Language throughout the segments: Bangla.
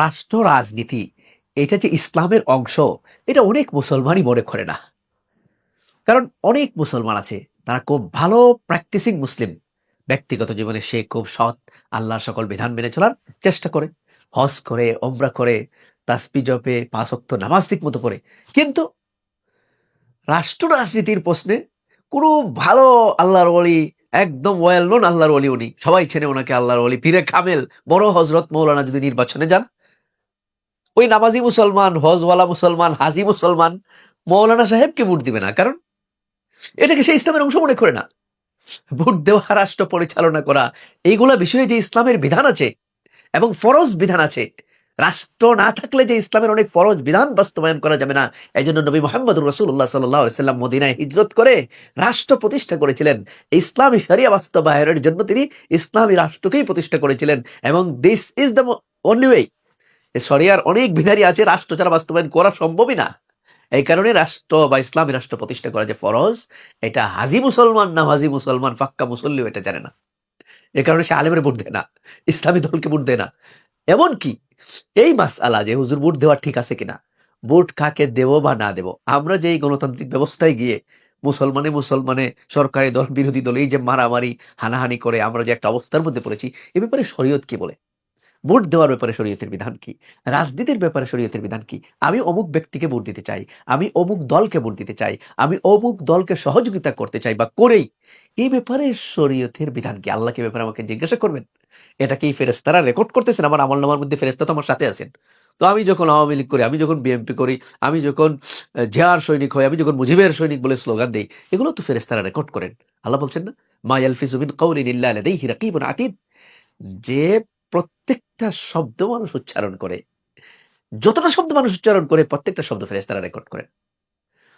রাষ্ট্র রাজনীতি এটা যে ইসলামের অংশ, এটা অনেক মুসলমানই মনে করে না। কারণ অনেক মুসলমান আছে, তারা খুব ভালো প্র্যাকটিসিং মুসলিম। ব্যক্তিগত জীবনে সে খুব সৎ, আল্লাহর সকল বিধান মেনে চলার চেষ্টা করে, হজ করে, ওমরা করে, তাসবিহ জপে, ৫ ওয়াক্ত নামাজ ঠিক মতো পড়ে। কিন্তু রাষ্ট্র রাজনীতির প্রশ্নে কোনো ভালো আল্লাহর ওলি, একদম ওয়েল নোন আল্লাহর ওলি, উনি সবাই চেনে ওনাকে আল্লাহর ওলি, পীরে কামেল, বড় হজরত মৌলানা যদি নির্বাচনে যান, ওই নামাজি মুসলমান, হজওয়ালা মুসলমান, হাজি মুসলমান মৌলানা সাহেবকে ভোট দিবে না। কারণ এটাকে সে ইসলামের অংশ মনে করে না। ভোট দেওয়া, রাষ্ট্র পরিচালনা করা, এইগুলা বিষয়ে যে ইসলামের বিধান আছে এবং ফরজ বিধান আছে, রাষ্ট্র না থাকলে যে ইসলামের অনেক ফরজ বিধান বাস্তবায়ন করা যাবে না। এই জন্য নবী মুহাম্মদুর রাসূলুল্লাহ সাল্লাল্লাহু আলাইহি ওয়াসাল্লাম মদিনায় হিজরত করে রাষ্ট্র প্রতিষ্ঠা করেছিলেন। ইসলামী শরিয়া বাস্তবায়নের জন্য তিনি ইসলামী রাষ্ট্রকেই প্রতিষ্ঠা করেছিলেন। এবং this is the only way. শরিয়ার অনেক বিধানই আছে, রাষ্ট্র ছাড়া বাস্তবায়ন করা সম্ভবই না। এই কারণে রাষ্ট্র বা ইসলামী রাষ্ট্র প্রতিষ্ঠা করা যে ফরজ, এটা হাজি মুসলমান না হাজি মুসলমান, পাক্কা মুসল্লিও এটা জানে না। এ কারণে সে আলেমের ভোট দেয় না, ইসলামী দলকে ভোট দেয় না। এমনকি এই মাসআলা যে হুজুর ভোট দেওয়া ঠিক আছে কিনা, ভোট কাকে দেব বা না দেব, আমরা যে এই গণতান্ত্রিক ব্যবস্থায় গিয়ে মুসলমানে মুসলমানে, সরকারি দল বিরোধী দল, এই যে মারামারি হানাহানি করে আমরা যে একটা অবস্থার মধ্যে পড়েছি, এ ব্যাপারে শরীয়ত কি বলে? ভোট দেওয়ার ব্যাপারে শরীয়তের বিধান কি? রাজনীতির ব্যাপারে শরীয়তের বিধান কি? আমি অমুক ব্যক্তিকে ভোট দিতে চাই, আমি অমুক দলকে ভোট দিতে চাই, আমি অমুক দলকে সহযোগিতা করতে চাই বা করেই, এই ব্যাপারে শরীয়তের বিধান কি? আল্লাহকে ব্যাপারে আমাকে জিজ্ঞাসা করবেন? এটা কি ফেরেশতারা রেকর্ড করতেছেন? আমার আমলনামার মধ্যে ফেরেশতা তো আমার সাথে আছেন। তো আমি যখন আওয়ামী লীগ করি, আমি যখন বিএনপি করি, আমি যখন জিয়ার সৈনিক হই, আমি যখন মুজিবের সৈনিক বলে স্লোগান দেই, এগুলো তো ফেরেশতারা রেকর্ড করেন। আল্লাহ বলছেন না, মা ইয়ালফিজু মিন কাউলিন ইল্লা লাদাইহি রাকিবুন আতীদ, যে প্রত্যেকটা শব্দ মানুষ উচ্চারণ করে, যতটা শব্দ মানুষ উচ্চারণ করে, প্রত্যেকটা শব্দ ফেরেশতারা রেকর্ড করেন।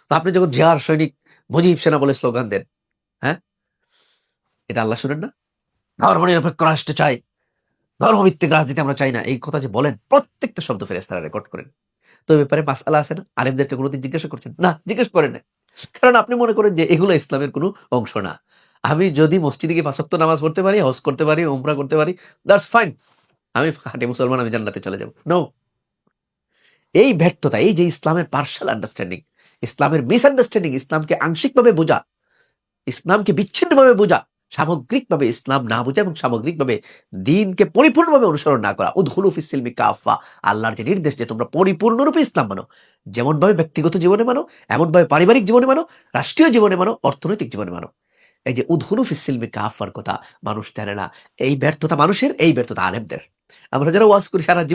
তো আপনি যখন জিয়ার সৈনিক, মুজিব সেনা বলে স্লোগান দেন, হ্যাঁ, এটা আল্লাহ শুনেন না? ধর্মনিরপেক্ষ রাষ্ট্র চাই, ধর্মভিত্তিক রাজনীতি আমরা চাই না, এই কথা যে বলেন, প্রত্যেকটা শব্দ ফেরেশতারা রেকর্ড করেন। তো এই ব্যাপারে মাসআলা আছে না? আলেমদেরকে কোনোদিন জিজ্ঞাসা করছেন? না, জিজ্ঞেস করেন নাই। কারণ আপনি মনে করেন যে এগুলো ইসলামের কোনো অংশ না। আমি যদি মসজিদে গিয়ে ৫ ওয়াক্ত নামাজ পড়তে পারি, হজ করতে পারি, উমরা করতে পারি, দ্যাটস ফাইন। আমি খাঁটি মুসলমান, আমি জান্নাতে চলে যাব। নো। এই ব্যর্থতা, এই যে ইসলামের পার্শাল আন্ডারস্ট্যান্ডিং, ইসলামের মিসআন্ডারস্ট্যান্ডিং, ইসলামকে আংশিকভাবে বোঝা, ইসলামকে বিচ্ছিন্নভাবে বোঝা, সামগ্রিকভাবে ইসলাম না বোঝা এবং সামগ্রিকভাবে দ্বীনকে পরিপূর্ণভাবে অনুসরণ না করা। উদখুলু ফিস সিলমি কাফা, আল্লাহর যে নির্দেশ যে তোমরা পরিপূর্ণরূপে ইসলাম মানো, যেমনভাবে ব্যক্তিগত জীবনে মানো, এমনভাবে পারিবারিক জীবনে মানো, রাষ্ট্রীয় জীবনে মানো, অর্থনৈতিক জীবনে মানো। এই যে উদখুলু ফিস সিলমি কাফার কথা মানুষ জানে না। এই ব্যর্থতা মানুষের, এই ব্যর্থতা আলেমদের। আমরা যারা ওয়াজ করি সারা